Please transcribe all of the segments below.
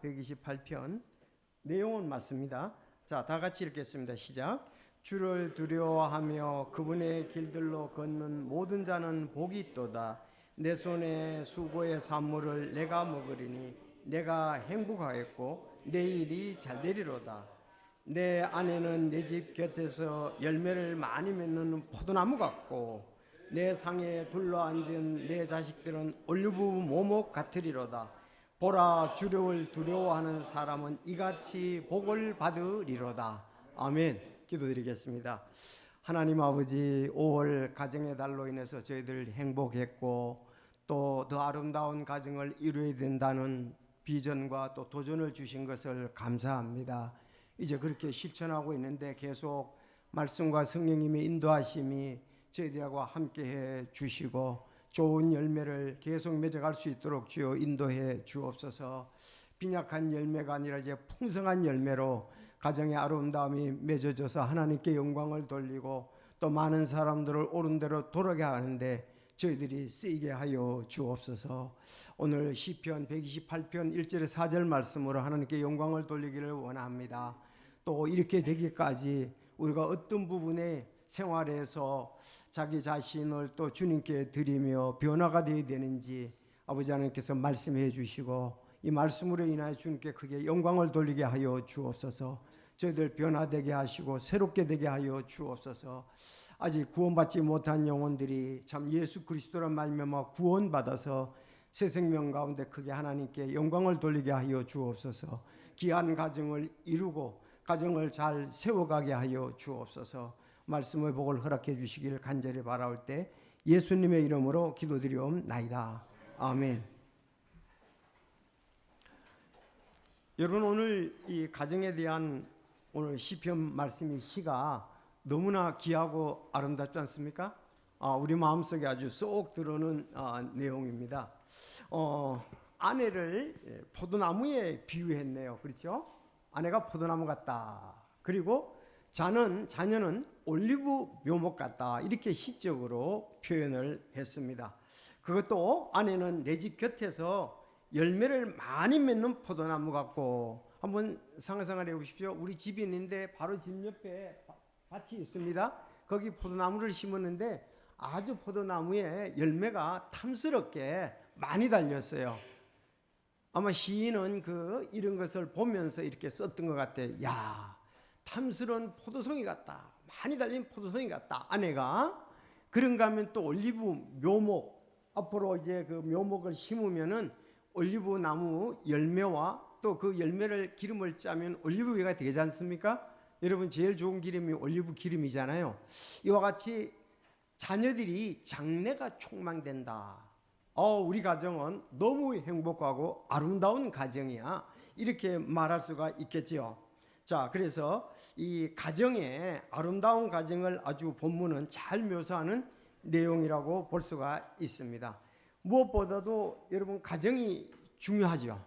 128편 내용은 맞습니다. 자, 다 같이 읽겠습니다. 시작. 주를 두려워하며 그분의 길들로 걷는 모든 자는 복이 있도다. 내 손에 수고의 산물을 내가 먹으리니 내가 행복하겠고 내 일이 잘 되리로다. 내 아내는 내 집 곁에서 열매를 많이 맺는 포도나무 같고 내 상에 둘러앉은 내 자식들은 올리브 모목 같으리로다. 보라, 주를 두려워하는 사람은 이같이 복을 받으리로다. 아멘. 기도드리겠습니다. 하나님 아버지, 5월 가정의 달로 인해서 저희들 행복했고 또 더 아름다운 가정을 이루어야 된다는 비전과 또 도전을 주신 것을 감사합니다. 이제 그렇게 실천하고 있는데 계속 말씀과 성령님의 인도하심이 저희들하고 함께해 주시고 좋은 열매를 계속 맺어갈 수 있도록 주여 인도해 주옵소서. 빈약한 열매가 아니라 이제 풍성한 열매로 가정의 아름다움이 맺어져서 하나님께 영광을 돌리고 또 많은 사람들을 옳은 대로 돌아가게 하는데 저희들이 쓰이게 하여 주옵소서. 오늘 시편 128편 1절에 4절 말씀으로 하나님께 영광을 돌리기를 원합니다. 또 이렇게 되기까지 우리가 어떤 부분에 생활에서 자기 자신을 또 주님께 드리며 변화가 되어야 되는지 아버지 하나님께서 말씀해 주시고 이 말씀으로 인하여 주님께 크게 영광을 돌리게 하여 주옵소서. 저희들 변화되게 하시고 새롭게 되게 하여 주옵소서. 아직 구원받지 못한 영혼들이 참 예수 그리스도란 말미암아 구원받아서 새 생명 가운데 크게 하나님께 영광을 돌리게 하여 주옵소서. 귀한 가정을 이루고 가정을 잘 세워가게 하여 주옵소서. 말씀의 복을 허락해 주시길 간절히 바라올 때 예수님의 이름으로 기도드리옵나이다. 아멘. 여러분, 오늘 이 가정에 대한 오늘 시편 말씀이 시가 너무나 귀하고 아름답지 않습니까? 우리 마음속에 아주 쏙 들어오는 내용입니다. 아내를 포도나무에 비유했네요. 그렇죠? 아내가 포도나무 같다. 그리고 자녀는 올리브 묘목 같다. 이렇게 시적으로 표현을 했습니다. 그것도 아내는 내 집 곁에서 열매를 많이 맺는 포도나무 같고, 한번 상상을 해보십시오. 우리 집이 있는데 바로 집 옆에 밭이 있습니다. 거기 포도나무를 심었는데 아주 포도나무에 열매가 탐스럽게 많이 달렸어요. 아마 시인은 이런 것을 보면서 이렇게 썼던 것 같아요. 야, 탐스러운 포도송이 같다. 많이 달린 포도송이 같다. 아내가 그런가 하면 또 올리브 묘목, 앞으로 이제 그 묘목을 심으면은 올리브 나무 열매와 또 그 열매를 기름을 짜면 올리브유가 되지 않습니까? 여러분, 제일 좋은 기름이 올리브 기름이잖아요. 이와 같이 자녀들이 장래가 촉망된다. 우리 가정은 너무 행복하고 아름다운 가정이야. 이렇게 말할 수가 있겠지요. 자, 그래서 이 가정의 아름다운 가정을 아주 본문은 잘 묘사하는 내용이라고 볼 수가 있습니다. 무엇보다도 여러분, 가정이 중요하죠.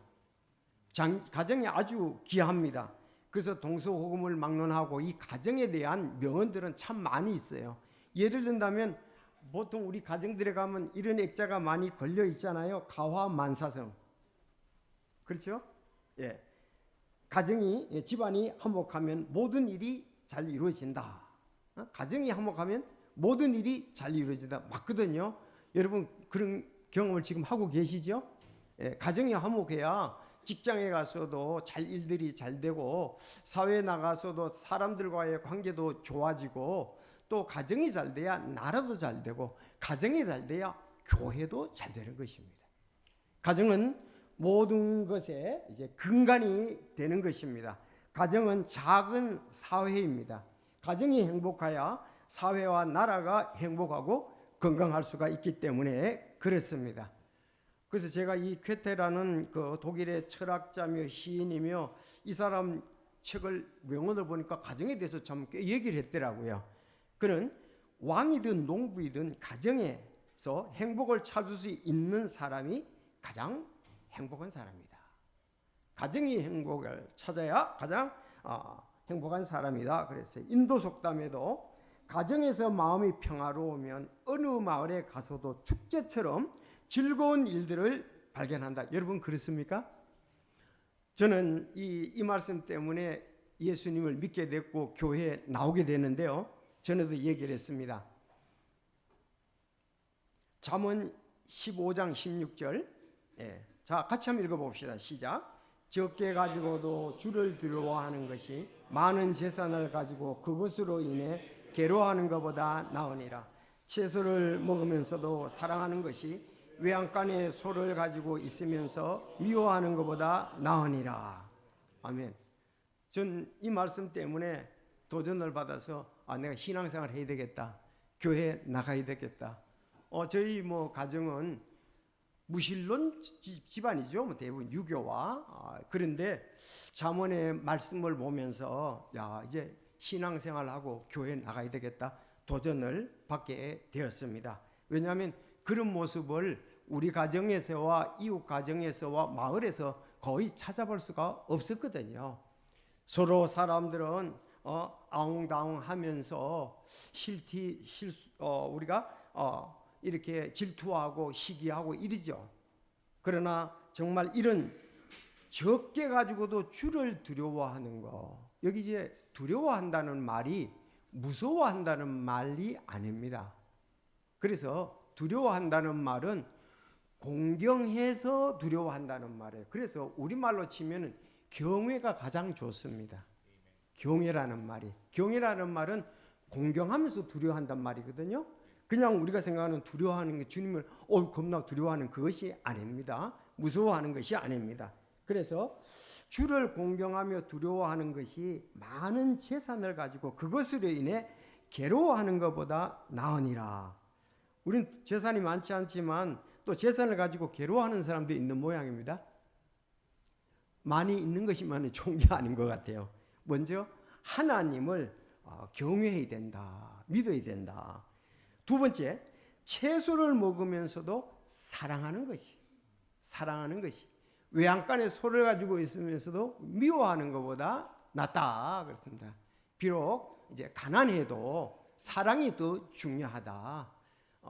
가정이 아주 귀합니다. 그래서 동서호금을 막론하고 이 가정에 대한 명언들은 참 많이 있어요. 예를 든다면 보통 우리 가정들에 가면 이런 액자가 많이 걸려 있잖아요. 가화만사성. 그렇죠? 예. 가정이, 집안이 화목하면 모든 일이 잘 이루어진다. 가정이 화목하면 모든 일이 잘 이루어진다. 맞거든요. 여러분, 그런 경험을 지금 하고 계시죠? 예, 가정이 화목해야 직장에 가서도 일들이 잘 되고, 사회에 나가서도 사람들과의 관계도 좋아지고, 또 가정이 잘 돼야 나라도 잘 되고, 가정이 잘 돼야 교회도 잘 되는 것입니다. 가정은 모든 것에 이제 근간이 되는 것입니다. 가정은 작은 사회입니다. 가정이 행복해야 사회와 나라가 행복하고 건강할 수가 있기 때문에 그렇습니다. 그래서 제가 이 쾌테라는 독일의 철학자며 시인이며 이 사람 책을 명언을 보니까 가정에 대해서 참 꽤 얘기를 했더라고요. 그는 왕이든 농부이든 가정에서 행복을 찾을 수 있는 사람이 가장 행복한 사람이다. 가정이 행복을 찾아야 가장 행복한 사람이다. 그랬어요. 인도 속담에도 가정에서 마음이 평화로우면 어느 마을에 가서도 축제처럼 즐거운 일들을 발견한다. 여러분, 그렇습니까? 저는 이 말씀 때문에 예수님을 믿게 됐고 교회에 나오게 되는데요. 전에도 얘기를 했습니다. 잠언 15장 16절. 자, 같이 한번 읽어봅시다. 시작. 적게 가지고도 주를 두려워하는 것이 많은 재산을 가지고 그것으로 인해 괴로워하는 것보다 나으니라. 채소를 먹으면서도 사랑하는 것이 외양간에 소를 가지고 있으면서 미워하는 것보다 나으니라. 아멘. 전 이 말씀 때문에 도전을 받아서 내가 신앙생활 해야 되겠다. 교회 나가야 되겠다. 저희 가정은 무신론 집안이죠. 대부분 유교와. 그런데 잠언의 말씀을 보면서 이제 신앙생활하고 교회 나가야 되겠다. 도전을 받게 되었습니다. 왜냐하면 그런 모습을 우리 가정에서와 이웃 가정에서와 마을에서 거의 찾아볼 수가 없었거든요. 서로 사람들은 아웅다웅하면서 우리가 이렇게 질투하고 시기하고 이러죠. 그러나 정말 이런 적게 가지고도 주를 두려워하는 거, 여기 이제 두려워한다는 말이 무서워한다는 말이 아닙니다. 그래서 두려워한다는 말은 공경해서 두려워한다는 말이에요. 그래서 우리말로 치면은 경외가 가장 좋습니다. 경외라는 말은 공경하면서 두려워한단 말이거든요. 그냥 우리가 생각하는 두려워하는 게 주님을 겁나 두려워하는 그것이 아닙니다. 무서워하는 것이 아닙니다. 그래서 주를 공경하며 두려워하는 것이 많은 재산을 가지고 그것으로 인해 괴로워하는 것보다 나으니라. 우린 재산이 많지 않지만 또 재산을 가지고 괴로워하는 사람도 있는 모양입니다. 많이 있는 것이만 좋은 게 아닌 것 같아요. 먼저 하나님을 경외해야 된다. 믿어야 된다. 두 번째, 채소를 먹으면서도 사랑하는 것이 외양간에 소를 가지고 있으면서도 미워하는 것보다 낫다 그렇습니다. 비록 이제 가난해도 사랑이 더 중요하다.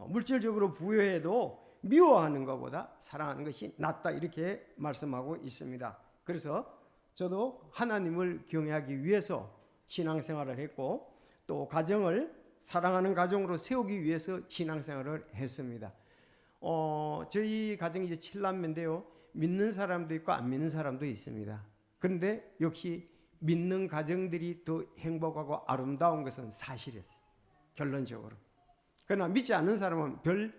물질적으로 부유해도 미워하는 것보다 사랑하는 것이 낫다 이렇게 말씀하고 있습니다. 그래서 저도 하나님을 경외하기 위해서 신앙생활을 했고 또 가정을 사랑하는 가정으로 세우기 위해서 신앙생활을 했습니다. 저희 가정이 이제 7남매인데요. 믿는 사람도 있고 안 믿는 사람도 있습니다. 그런데 역시 믿는 가정들이 더 행복하고 아름다운 것은 사실이었어요. 결론적으로. 그러나 믿지 않는 사람은 별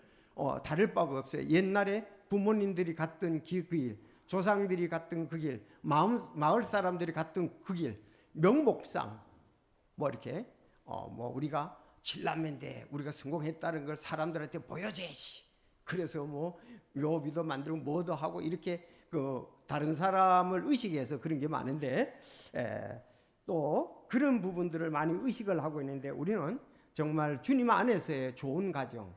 다를 바가 없어요. 옛날에 부모님들이 갔던 그 길, 조상들이 갔던 그 길, 마을 사람들이 갔던 그 길, 명목상 이렇게 우리가 7남매인데 우리가 성공했다는 걸 사람들한테 보여줘야지. 그래서 묘비도 만들고 뭐도 하고 이렇게 다른 사람을 의식해서 그런 게 많은데 또 그런 부분들을 많이 의식을 하고 있는데 우리는 정말 주님 안에서의 좋은 가정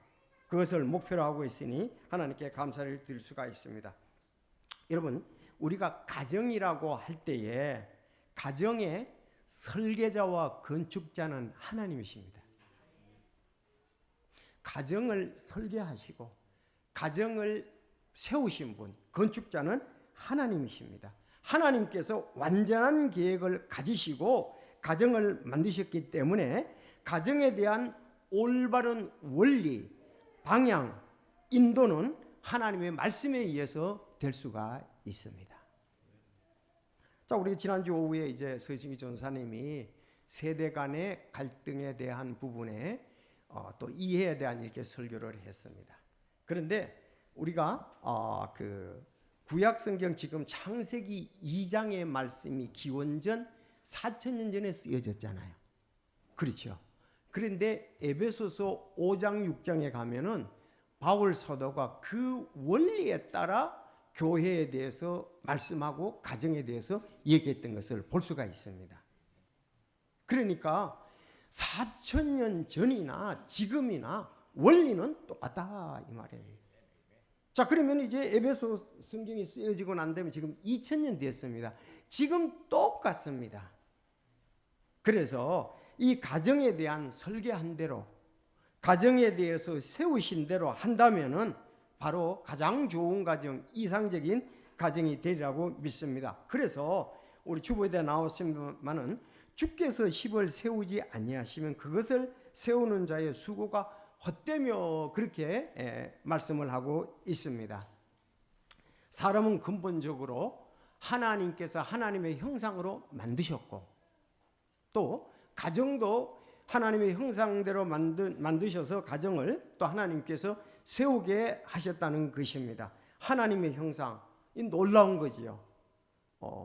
그것을 목표로 하고 있으니 하나님께 감사를 드릴 수가 있습니다. 여러분 우리가 가정이라고 할 때에 가정의 설계자와 건축자는 하나님이십니다. 가정을 설계하시고 가정을 세우신 분, 건축자는 하나님이십니다. 하나님께서 완전한 계획을 가지시고 가정을 만드셨기 때문에 가정에 대한 올바른 원리, 방향, 인도는 하나님의 말씀에 의해서 될 수가 있습니다. 자, 우리 지난주 오후에 이제 서승희 전사님이 세대 간의 갈등에 대한 부분에 또 이해에 대한 이렇게 설교를 했습니다. 그런데 우리가 구약 성경 지금 창세기 2장의 말씀이 기원전 4,000년 전에 쓰여졌잖아요. 그렇죠. 그런데 에베소서 5장 6장에 가면은 바울 사도가 그 원리에 따라 교회에 대해서 말씀하고 가정에 대해서 얘기했던 것을 볼 수가 있습니다. 그러니까 4,000년 전이나 지금이나 원리는 똑같다 이 말이에요. 자, 그러면 이제 에베소 성경이 쓰여지고 난 다음에 지금 2000년 됐습니다. 지금 똑같습니다. 그래서 이 가정에 대한 설계한 대로 가정에 대해서 세우신 대로 한다면은 바로 가장 좋은 가정, 이상적인 가정이 되리라고 믿습니다. 그래서 우리 주보에 나왔지만은 주께서 십을 세우지 아니하시면 그것을 세우는 자의 수고가 헛되며, 그렇게 말씀을 하고 있습니다. 사람은 근본적으로 하나님께서 하나님의 형상으로 만드셨고, 또 가정도 하나님의 형상대로 만드셔서 가정을 또 하나님께서 세우게 하셨다는 것입니다. 하나님의 형상, 이 놀라운 거지요.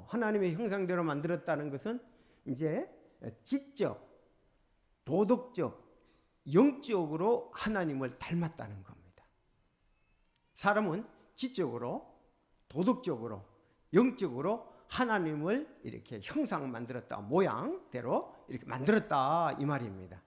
하나님의 형상대로 만들었다는 것은 이제 지적, 도덕적, 영적으로 하나님을 닮았다는 겁니다. 사람은 지적으로, 도덕적으로, 영적으로 하나님을 이렇게 형상 만들었다, 모양대로 이렇게 만들었다, 이 말입니다.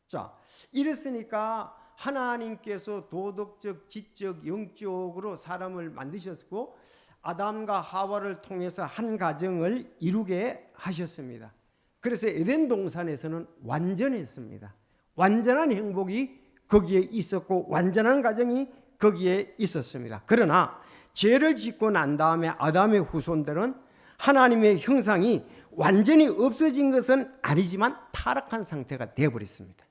자, 이랬으니까 하나님께서 도덕적, 지적, 영적으로 사람을 만드셨고 아담과 하와를 통해서 한 가정을 이루게 하셨습니다. 그래서 에덴 동산에서는 완전했습니다. 완전한 행복이 거기에 있었고 완전한 가정이 거기에 있었습니다. 그러나 죄를 짓고 난 다음에 아담의 후손들은 하나님의 형상이 완전히 없어진 것은 아니지만 타락한 상태가 되어버렸습니다.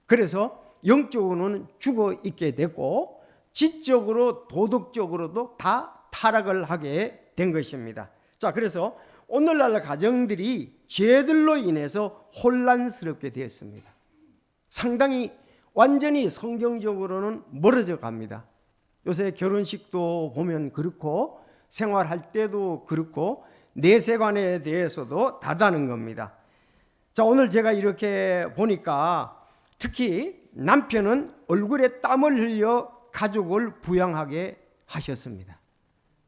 그래서 영적으로는 죽어 있게 됐고 지적으로 도덕적으로도 다 타락을 하게 된 것입니다. 자, 그래서 오늘날 가정들이 죄들로 인해서 혼란스럽게 되었습니다. 상당히 완전히 성경적으로는 멀어져 갑니다. 요새 결혼식도 보면 그렇고 생활할 때도 그렇고 내세관에 대해서도 다르다는 겁니다. 자, 오늘 제가 이렇게 보니까 특히 남편은 얼굴에 땀을 흘려 가족을 부양하게 하셨습니다.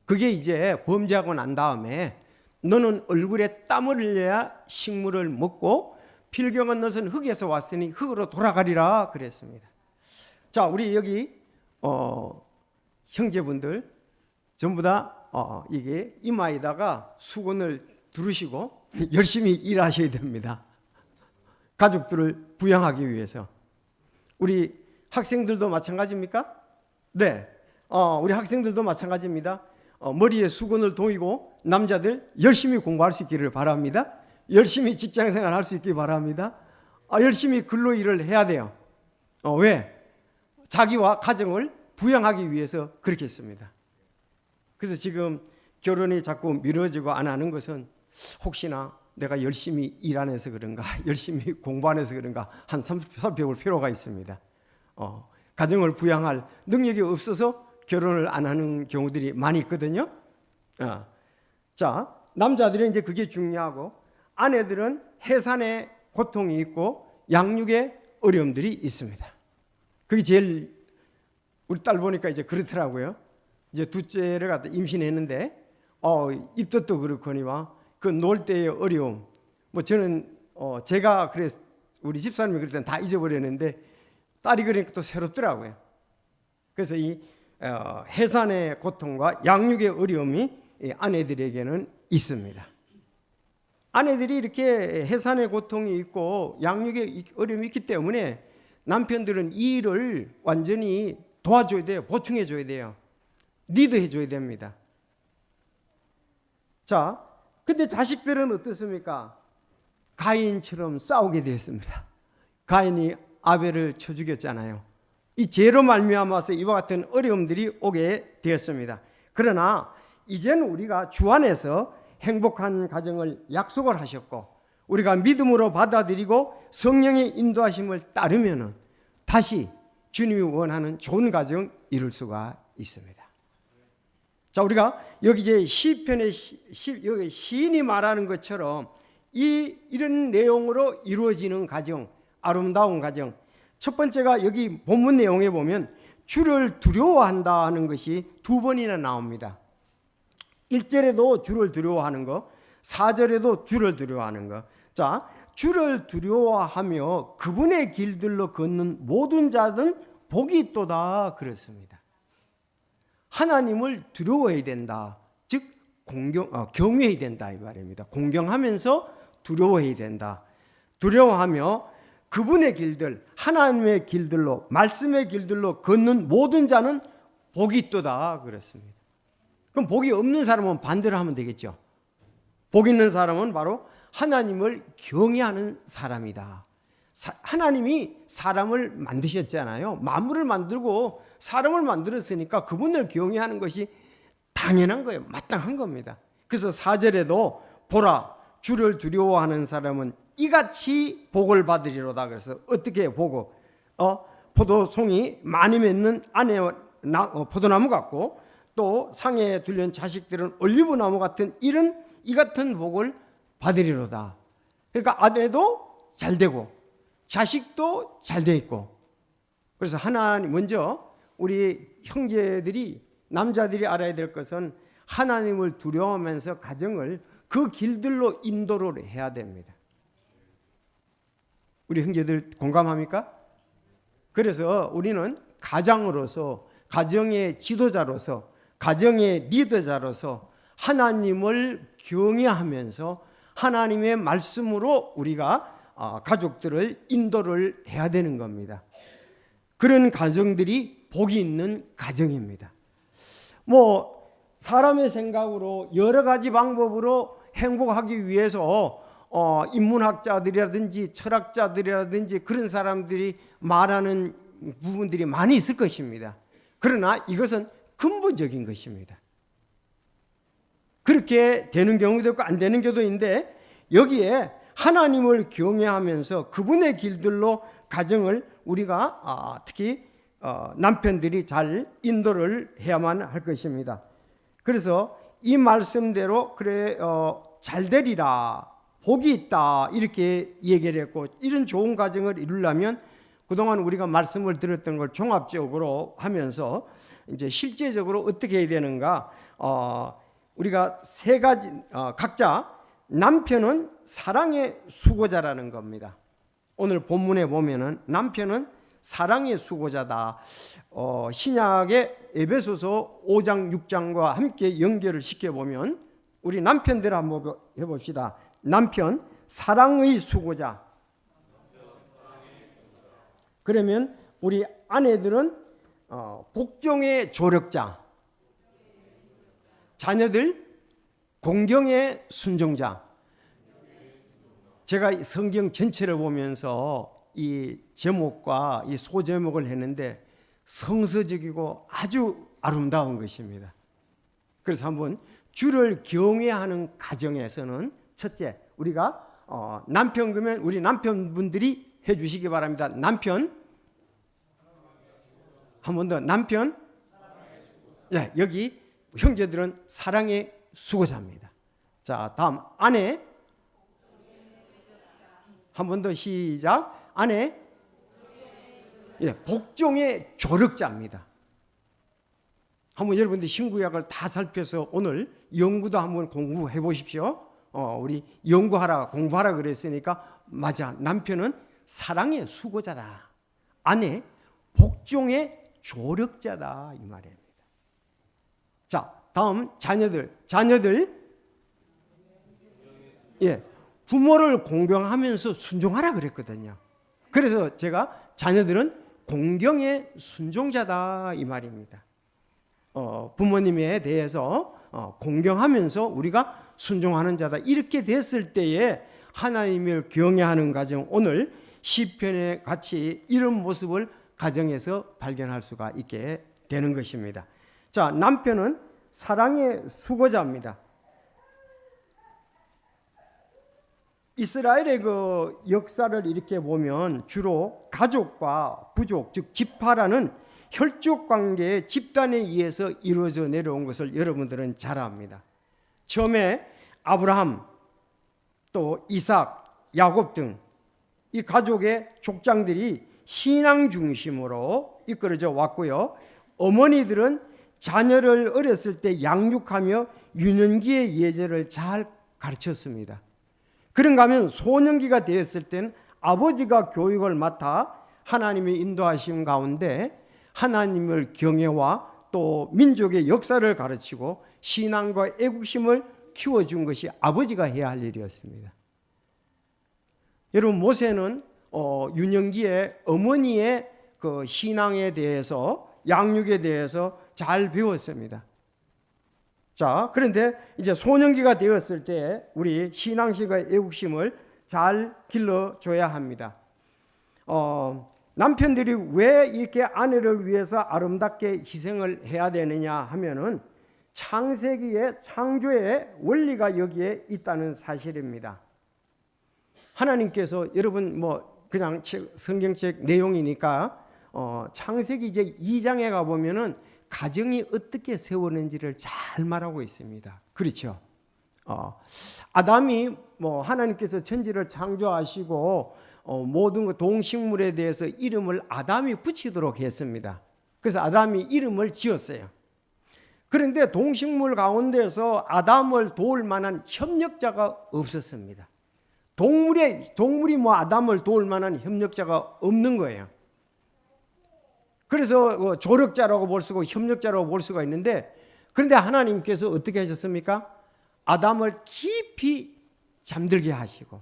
그게 이제 범죄하고 난 다음에 너는 얼굴에 땀을 흘려야 식물을 먹고 필경은 너는 흙에서 왔으니 흙으로 돌아가리라 그랬습니다. 자, 우리 여기 형제분들 전부 다 이게 이마에다가 수건을 두르시고 열심히 일하셔야 됩니다. 가족들을 부양하기 위해서. 우리 학생들도 마찬가지입니까? 네, 우리 학생들도 마찬가지입니다. 머리에 수건을 동이고 남자들 열심히 공부할 수 있기를 바랍니다. 열심히 직장생활 할 수 있기 바랍니다. 열심히 근로 일을 해야 돼요. 왜? 자기와 가정을 부양하기 위해서 그렇게 했습니다. 그래서 지금 결혼이 자꾸 미뤄지고 안 하는 것은 혹시나 내가 열심히 일 안 해서 그런가, 열심히 공부 안 해서 그런가 한 살펴볼 필요가 있습니다. 가정을 부양할 능력이 없어서 결혼을 안 하는 경우들이 많이 있거든요. 자, 남자들은 이제 그게 중요하고 아내들은 해산의 고통이 있고 양육의 어려움들이 있습니다. 그게 제일 우리 딸 보니까 이제 그렇더라고요. 이제 둘째를 갖다 임신했는데 입덧도 그렇거니와 그 놀 때의 어려움. 뭐 저는 제가 그래 우리 집사님이 그럴 때는 다 잊어버렸는데 딸이 그러니까 또 새롭더라고요. 그래서 이 해산의 고통과 양육의 어려움이 아내들에게는 있습니다. 아내들이 이렇게 해산의 고통이 있고 양육의 어려움이 있기 때문에 남편들은 이 일을 완전히 도와줘야 돼요. 보충해줘야 돼요. 리드해줘야 됩니다. 자, 근데 자식들은 어떻습니까? 가인처럼 싸우게 되었습니다. 가인이 아벨을 쳐 죽였잖아요. 이 죄로 말미암아서 이와 같은 어려움들이 오게 되었습니다. 그러나 이제는 우리가 주 안에서 행복한 가정을 약속을 하셨고 우리가 믿음으로 받아들이고 성령의 인도하심을 따르면 다시 주님이 원하는 좋은 가정 이룰 수가 있습니다. 자, 우리가 여기 이제 시편의 여기 시인이 말하는 것처럼 이런 내용으로 이루어지는 가정, 아름다운 가정. 첫 번째가 여기 본문 내용에 보면 주를 두려워한다는 것이 두 번이나 나옵니다. 1절에도 주를 두려워하는 거, 4절에도 주를 두려워하는 거. 자, 주를 두려워하며 그분의 길들로 걷는 모든 자는 복이 있도다 그렇습니다. 하나님을 두려워해야 된다. 즉 경외해야 된다 이 말입니다. 공경하면서 두려워해야 된다. 두려워하며 그분의 길들, 하나님의 길들로, 말씀의 길들로 걷는 모든 자는 복이 있도다 그랬습니다. 그럼 복이 없는 사람은 반대로 하면 되겠죠. 복 있는 사람은 바로 하나님을 경외하는 사람이다. 하나님이 사람을 만드셨잖아요. 만물을 만들고 사람을 만들었으니까 그분을 경외하는 것이 당연한 거예요. 마땅한 겁니다. 그래서 4절에도 보라, 주를 두려워하는 사람은 이같이 복을 받으리로다. 그래서 어떻게 보고 포도송이 많이 맺는 안에 포도나무 같고, 또 상에 둘린 자식들은 올리브나무 같은 이 같은 복을 받으리로다. 그러니까 아내도 잘 되고 자식도 잘 돼 있고. 그래서 하나님, 먼저 우리 형제들이, 남자들이 알아야 될 것은 하나님을 두려워하면서 가정을 그 길들로 인도를 해야 됩니다. 우리 형제들 공감합니까? 그래서 우리는 가장으로서, 가정의 지도자로서, 가정의 리더자로서 하나님을 경외하면서 하나님의 말씀으로 우리가 가족들을 인도를 해야 되는 겁니다. 그런 가정들이 복이 있는 가정입니다. 사람의 생각으로 여러 가지 방법으로 행복하기 위해서 인문학자들이라든지 철학자들이라든지 그런 사람들이 말하는 부분들이 많이 있을 것입니다. 그러나 이것은 근본적인 것입니다. 그렇게 되는 경우도 있고 안 되는 경우도 있는데, 여기에 하나님을 경외하면서 그분의 길들로 가정을 우리가 특히 남편들이 잘 인도를 해야만 할 것입니다. 그래서 이 말씀대로 잘 되리라, 복이 있다, 이렇게 얘기를 했고, 이런 좋은 가정을 이루려면 그동안 우리가 말씀을 들었던 걸 종합적으로 하면서 이제 실제적으로 어떻게 해야 되는가, 우리가 세 가지, 각자 남편은 사랑의 수고자라는 겁니다. 오늘 본문에 보면은 남편은 사랑의 수고자다. 신약의 에베소서 5장 6장과 함께 연결을 시켜보면 우리 남편들 한번 해봅시다. 남편 사랑의 수고자. 그러면 우리 아내들은 복종의 조력자, 자녀들 공경의 순종자. 제가 성경 전체를 보면서 이 제목과 이 소제목을 했는데 성서적이고 아주 아름다운 것입니다. 그래서 한번 주를 경외하는 가정에서는 첫째, 우리가 남편, 그러면 우리 남편분들이 해주시기 바랍니다. 남편, 한 번 더, 남편. 여기 형제들은 사랑의 수고자입니다. 자, 다음 아내. 한 번 더 시작. 아내, 복종의 조력자입니다. 한번 여러분들 신구약을 다 살펴서 오늘 연구도 한번 공부해 보십시오. 우리 연구하라, 공부하라 그랬으니까 맞아. 남편은 사랑의 수고자다. 아내, 복종의 조력자다, 이 말입니다. 자, 다음 자녀들. 부모를 공경하면서 순종하라 그랬거든요. 그래서 제가 자녀들은 공경의 순종자다, 이 말입니다. 부모님에 대해서 공경하면서 우리가 순종하는 자다. 이렇게 됐을 때에 하나님을 경외하는 가정, 오늘 시편에 같이 이런 모습을 가정에서 발견할 수가 있게 되는 것입니다. 자, 남편은 사랑의 수고자입니다. 이스라엘의 그 역사를 이렇게 보면 주로 가족과 부족, 즉 지파라는 혈족 관계의 집단에 의해서 이루어져 내려온 것을 여러분들은 잘 압니다. 처음에 아브라함, 또 이삭, 야곱 등 이 가족의 족장들이 신앙 중심으로 이끌어져 왔고요. 어머니들은 자녀를 어렸을 때 양육하며 유년기의 예절을 잘 가르쳤습니다. 그런가 하면 소년기가 되었을 때는 아버지가 교육을 맡아 하나님의 인도하심 가운데 하나님을 경외와 또 민족의 역사를 가르치고 신앙과 애국심을 키워준 것이 아버지가 해야 할 일이었습니다. 여러분, 모세는 유년기에 어머니의 그 신앙에 대해서, 양육에 대해서 잘 배웠습니다. 자, 그런데 이제 소년기가 되었을 때 우리 신앙심과 애국심을 잘 길러줘야 합니다. 남편들이 왜 이렇게 아내를 위해서 아름답게 희생을 해야 되느냐 하면은 창세기의 창조의 원리가 여기에 있다는 사실입니다. 하나님께서 여러분 뭐 그냥 성경책 내용이니까 창세기 이제 2장에 가 보면은 가정이 어떻게 세우는지를 잘 말하고 있습니다. 그렇죠? 아담이 뭐 하나님께서 천지를 창조하시고 모든 동식물에 대해서 이름을 아담이 붙이도록 했습니다. 그래서 아담이 이름을 지었어요. 그런데 동식물 가운데서 아담을 도울 만한 협력자가 없었습니다. 동물이 뭐 아담을 도울 만한 협력자가 없는 거예요. 그래서 조력자라고 볼 수가 협력자라고 볼 수가 있는데, 그런데 하나님께서 어떻게 하셨습니까? 아담을 깊이 잠들게 하시고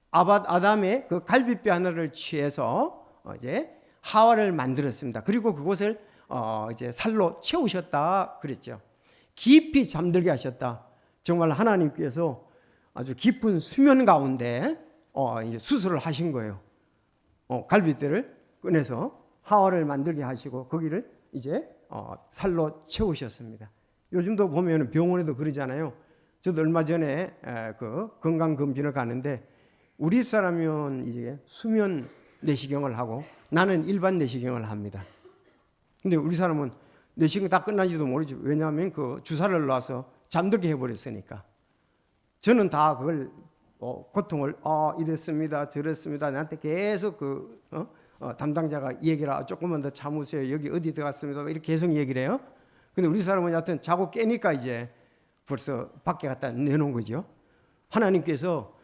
아담의 그 갈비뼈 하나를 취해서 이제 하와를 만들었습니다. 그리고 그곳을 이제 살로 채우셨다 그랬죠. 깊이 잠들게 하셨다. 정말 하나님께서 아주 깊은 수면 가운데 이제 수술을 하신 거예요. 갈비뼈를 꺼내서 하와를 만들게 하시고 거기를 이제 살로 채우셨습니다. 요즘도 보면 병원에도 그러잖아요. 저도 얼마 전에 그 건강검진을 가는데 우리 사람은 이제 수면 내시경을 하고 나는 일반 내시경을 합니다. 근데 우리 사람은 내시경 다 끝난지도 모르죠. 왜냐하면 그 주사를 놔서 잠들게 해버렸으니까. 저는 다 그걸 고통을 이랬습니다 저랬습니다 나한테 계속 담당자가 얘기를 조금만 더 참으세요. 여기 어디 들어갔습니다. 이렇게 계속 얘기를 해요. 근데 우리 사람은 여하튼 자고 깨니까 이제 벌써 밖에 갖다 내놓은 거죠. 하나님께서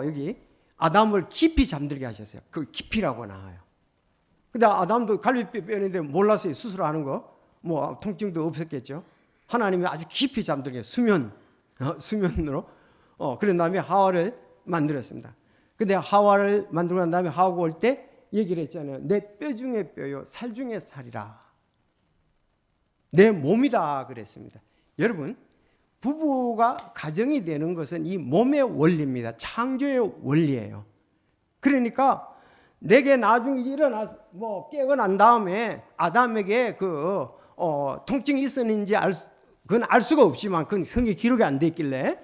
여기 아담을 깊이 잠들게 하셨어요. 그 깊이라고 나와요. 근데 아담도 갈비뼈 빼는데 몰랐어요. 수술하는 거. 뭐 통증도 없었겠죠. 하나님이 아주 깊이 잠들게 수면으로 그런 다음에 하와를 만들었습니다. 근데 하와를 만들고 난 다음에 하와가 올 때 얘기를 했잖아요. 내 뼈 중에 뼈요 살 중에 살이라. 내 몸이다 그랬습니다. 여러분 부부가 가정이 되는 것은 이 몸의 원리입니다. 창조의 원리예요. 그러니까 내게 나중에 일어나 깨고 난 다음에 아담에게 그 통증이 있었는지 그건 알 수가 없지만 그건 성경 기록이 안 돼 있길래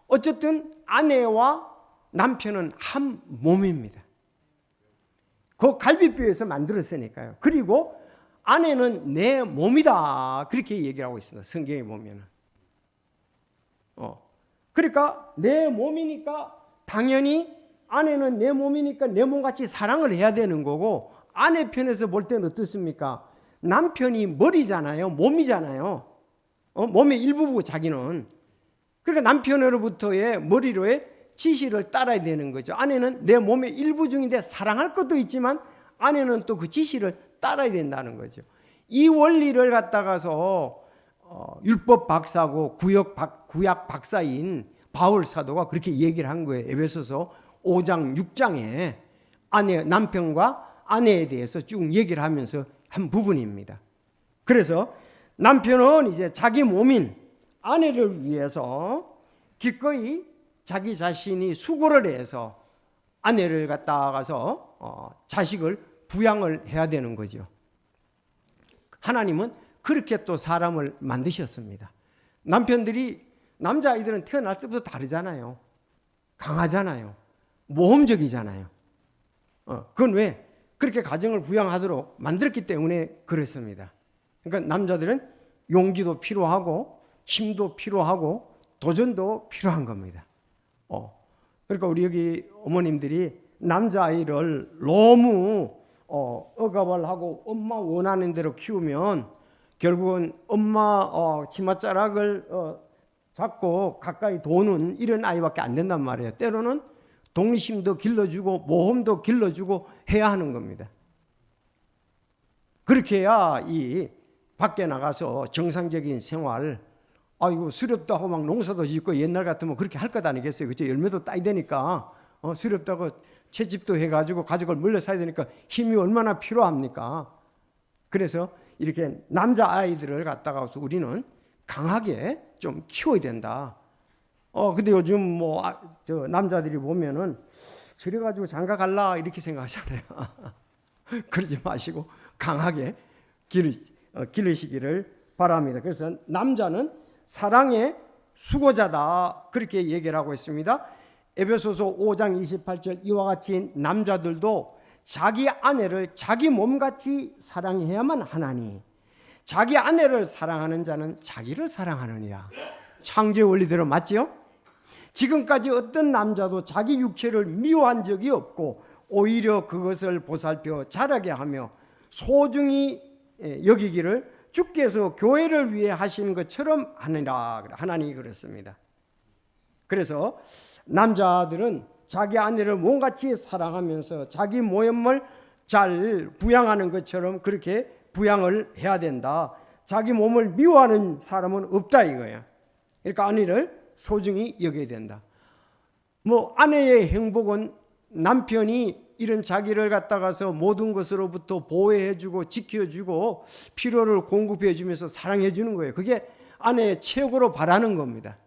어쨌든 아내와 남편은 한 몸입니다. 그 갈비뼈에서 만들었으니까요. 그리고 아내는 내 몸이다 그렇게 얘기를 하고 있습니다. 성경에 보면은. 그러니까 내 몸이니까 당연히 아내는 내 몸이니까 내 몸같이 사랑을 해야 되는 거고, 아내 편에서 볼 때는 어떻습니까? 남편이 머리잖아요. 몸이잖아요. 몸의 일부고 자기는. 그러니까 남편으로부터의 머리로의 지시를 따라야 되는 거죠. 아내는 내 몸의 일부 중인데 사랑할 것도 있지만 아내는 또 그 지시를 따라야 된다는 거죠. 이 원리를 갖다가서 율법 박사고 구약 박사인 바울 사도가 그렇게 얘기를 한 거예요. 에베소서 5장 6장에 남편과 아내에 대해서 쭉 얘기를 하면서 한 부분입니다. 그래서 남편은 이제 자기 몸인 아내를 위해서 기꺼이 자기 자신이 수고를 해서 아내를 갖다가서 자식을 부양을 해야 되는 거죠. 하나님은 그렇게 또 사람을 만드셨습니다. 남자아이들은 태어날 때부터 다르잖아요. 강하잖아요. 모험적이잖아요. 그건 왜? 그렇게 가정을 부양하도록 만들었기 때문에 그렇습니다. 그러니까 남자들은 용기도 필요하고 힘도 필요하고 도전도 필요한 겁니다. 그러니까 우리 여기 어머님들이 남자아이를 너무 억압을 하고 엄마 원하는 대로 키우면 결국은 엄마 치맛자락을 잡고 가까이 도는 이런 아이밖에 안 된단 말이에요. 때로는 독립심도 길러주고 모험도 길러주고 해야 하는 겁니다. 그렇게 해야 이 밖에 나가서 정상적인 생활, 이거 수렵도 하고 막 농사도 짓고 옛날 같으면 그렇게 할 것 아니겠어요? 그렇죠? 열매도 따야 되니까 수렵도 하고 채집도 해가지고 가족을 물려 사야 되니까 힘이 얼마나 필요합니까? 그래서 이렇게 남자 아이들을 갖다가 우리는 강하게 좀 키워야 된다. 근데 요즘 뭐 저 남자들이 보면은 저래 가지고 장가 갈라 이렇게 생각하잖아요. 그러지 마시고 강하게 기르시기를 바랍니다. 그래서 남자는 사랑의 수고자다 그렇게 얘기를 하고 있습니다. 에베소서 5장 28절 이와 같이 남자들도 자기 아내를 자기 몸같이 사랑해야만 하나니 자기 아내를 사랑하는 자는 자기를 사랑하느니라. 창조의 원리대로 맞지요? 지금까지 어떤 남자도 자기 육체를 미워한 적이 없고 오히려 그것을 보살펴 자라게 하며 소중히 여기기를 주께서 교회를 위해 하시는 것처럼 하느니라. 하나님이 그랬습니다. 그래서 남자들은 자기 아내를 몸같이 사랑하면서 자기 몸을 잘 부양하는 것처럼 그렇게 부양을 해야 된다. 자기 몸을 미워하는 사람은 없다 이거예요. 그러니까 아내를 소중히 여겨야 된다. 뭐 아내의 행복은 남편이 이런 자기를 갖다가서 모든 것으로부터 보호해주고 지켜주고 필요를 공급해주면서 사랑해주는 거예요. 그게 아내의 최고로 바라는 겁니다.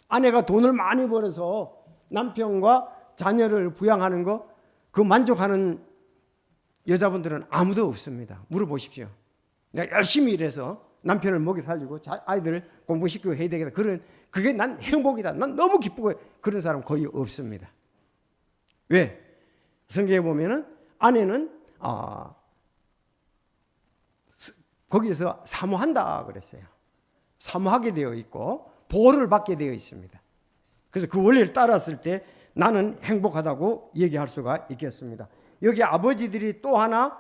아내가 돈을 많이 벌어서 남편과 자녀를 부양하는 거, 그 만족하는 여자분들은 아무도 없습니다. 물어보십시오. 내가 열심히 일해서 남편을 먹여 살리고 아이들을 공부시키고 해야 되겠다. 그게 난 행복이다. 난 너무 기쁘고 그런 사람 거의 없습니다. 왜? 성경에 보면은 아내는 거기에서 사모한다 그랬어요. 사모하게 되어 있고 보호를 받게 되어 있습니다. 그래서 그 원리를 따랐을 때 나는 행복하다고 얘기할 수가 있겠습니다. 여기 아버지들이 또 하나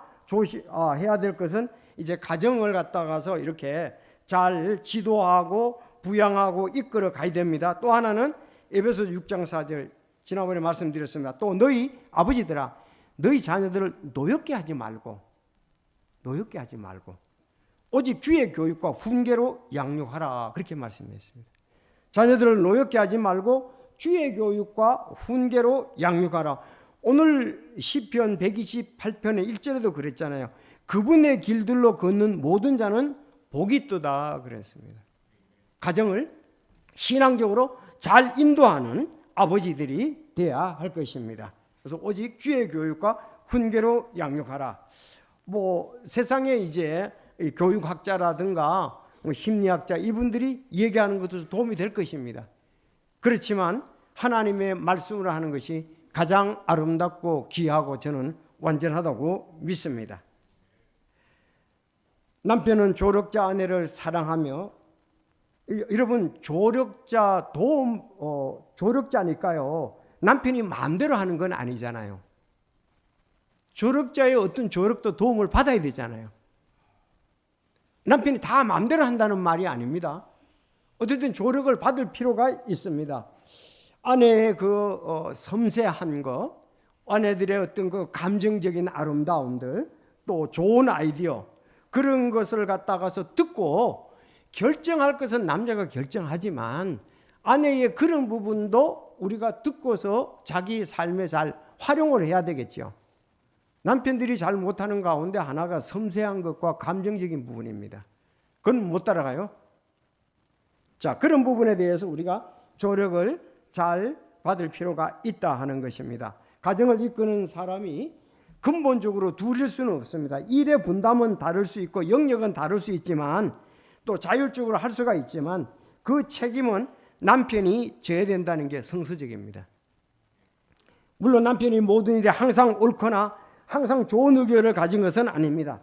해야 될 것은 이제 가정을 갖다가서 이렇게 잘 지도하고 부양하고 이끌어 가야 됩니다. 또 하나는 에베소서 6장 4절 지난번에 말씀드렸습니다. 또 너희 아버지들아 너희 자녀들을 노엽게 하지 말고 오직 주의 교육과 훈계로 양육하라 그렇게 말씀했습니다. 자녀들을 노엽게 하지 말고 주의 교육과 훈계로 양육하라. 오늘 시편 128편의 1절에도 그랬잖아요. 그분의 길들로 걷는 모든 자는 복이 있도다 그랬습니다. 가정을 신앙적으로 잘 인도하는 아버지들이 돼야 할 것입니다. 그래서 오직 주의 교육과 훈계로 양육하라. 뭐 세상에 이제 교육학자라든가 심리학자 이분들이 얘기하는 것도 도움이 될 것입니다. 그렇지만 하나님의 말씀으로 하는 것이 가장 아름답고 귀하고 저는 완전하다고 믿습니다. 남편은 조력자 아내를 사랑하며 여러분 조력자니까요. 남편이 마음대로 하는 건 아니잖아요. 조력자의 어떤 조력도 도움을 받아야 되잖아요. 남편이 다 마음대로 한다는 말이 아닙니다. 어쨌든 조력을 받을 필요가 있습니다. 아내의 그 섬세한 거, 아내들의 어떤 그 감정적인 아름다움들, 또 좋은 아이디어 그런 것을 갖다가서 듣고 결정할 것은 남자가 결정하지만 아내의 그런 부분도 우리가 듣고서 자기 삶에 잘 활용을 해야 되겠죠. 남편들이 잘 못하는 가운데 하나가 섬세한 것과 감정적인 부분입니다. 그건 못 따라가요. 자, 그런 부분에 대해서 우리가 조력을 잘 받을 필요가 있다 하는 것입니다. 가정을 이끄는 사람이 근본적으로 둘일 수는 없습니다. 일의 분담은 다를 수 있고 영역은 다를 수 있지만 또 자율적으로 할 수가 있지만 그 책임은 남편이 져야 된다는 게 성서적입니다. 물론 남편이 모든 일에 항상 옳거나 항상 좋은 의견을 가진 것은 아닙니다.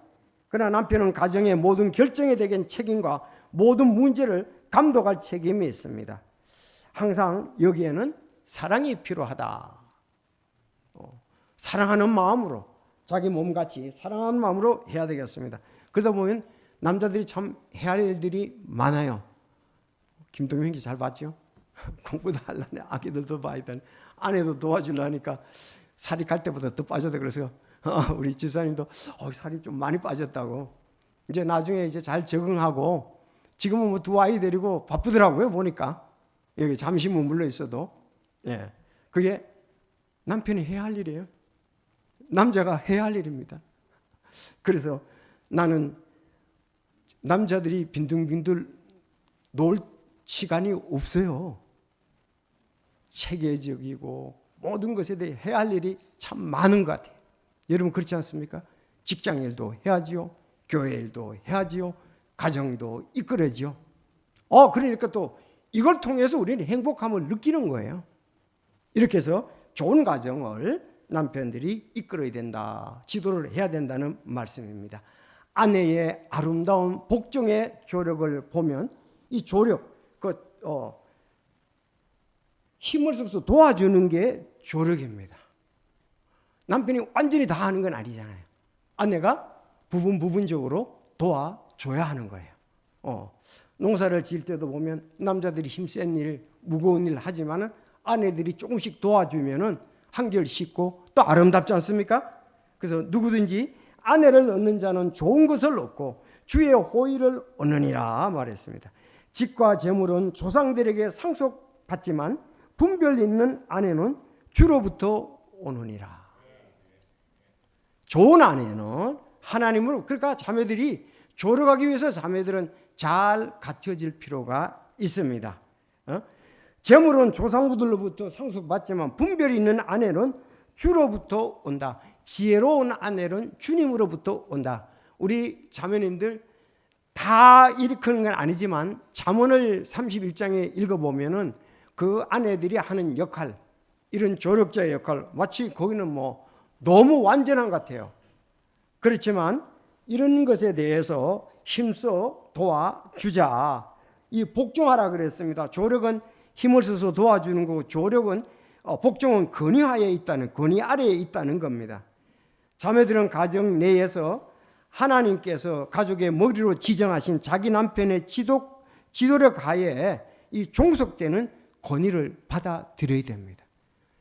그러나 남편은 가정의 모든 결정에 대한 책임과 모든 문제를 감독할 책임이 있습니다. 항상 여기에는 사랑이 필요하다. 사랑하는 마음으로 자기 몸같이 사랑하는 마음으로 해야 되겠습니다. 그러다 보면 남자들이 참 해야 할 일들이 많아요. 김동현 씨 잘 봤죠? 공부도 하려네 아기들도 봐야 되네 아내도 도와주려니까 살이 갈 때보다 더 빠졌다 그래서 우리 집사님도 살이 좀 많이 빠졌다고. 이제 나중에 이제 잘 적응하고 지금은 뭐 두 아이 데리고 바쁘더라고요 보니까 여기 잠시 머물러 있어도. 예, 그게 남편이 해야 할 일이에요. 남자가 해야 할 일입니다. 그래서 나는 남자들이 빈둥빈둥 놀 시간이 없어요. 체계적이고 모든 것에 대해 해야 할 일이 참 많은 것 같아요. 여러분 그렇지 않습니까? 직장 일도 해야지요. 교회 일도 해야지요. 가정도 이끌어야지요. 그러니까 또 이걸 통해서 우리는 행복함을 느끼는 거예요. 이렇게 해서 좋은 가정을 남편들이 이끌어야 된다. 지도를 해야 된다는 말씀입니다. 아내의 아름다운 복종의 조력을 보면 이 조력, 힘을 써서 도와주는 게 조력입니다. 남편이 완전히 다 하는 건 아니잖아요. 아내가 부분적으로 도와줘야 하는 거예요. 농사를 지을 때도 보면 남자들이 힘센 일, 무거운 일 하지만은 아내들이 조금씩 도와주면은 한결 쉽고 또 아름답지 않습니까? 그래서 누구든지 아내를 얻는 자는 좋은 것을 얻고 주의 호의를 얻느니라 말했습니다. 집과 재물은 조상들에게 상속받지만 분별 있는 아내는 주로부터 오느니라. 좋은 아내는 하나님으로, 그러니까 자매들이 조력하기 위해서 자매들은 잘 갖춰질 필요가 있습니다. 재물은 조상부들로부터 상속받지만 분별이 있는 아내는 주로부터 온다. 지혜로운 아내는 주님으로부터 온다. 우리 자매님들 다 일으키는 건 아니지만 잠언을 31장에 읽어보면은 그 아내들이 하는 역할, 이런 조력자의 역할, 마치 거기는 뭐 너무 완전한 것 같아요. 그렇지만 이런 것에 대해서 힘써 도와주자. 이 복종하라 그랬습니다. 조력은 힘을 써서 도와주는 거고, 조력은 복종은 권위하에 있다는, 권위 아래에 있다는 겁니다. 자매들은 가정 내에서 하나님께서 가족의 머리로 지정하신 자기 남편의 지도력 하에 이 종속되는 권위를 받아들여야 됩니다.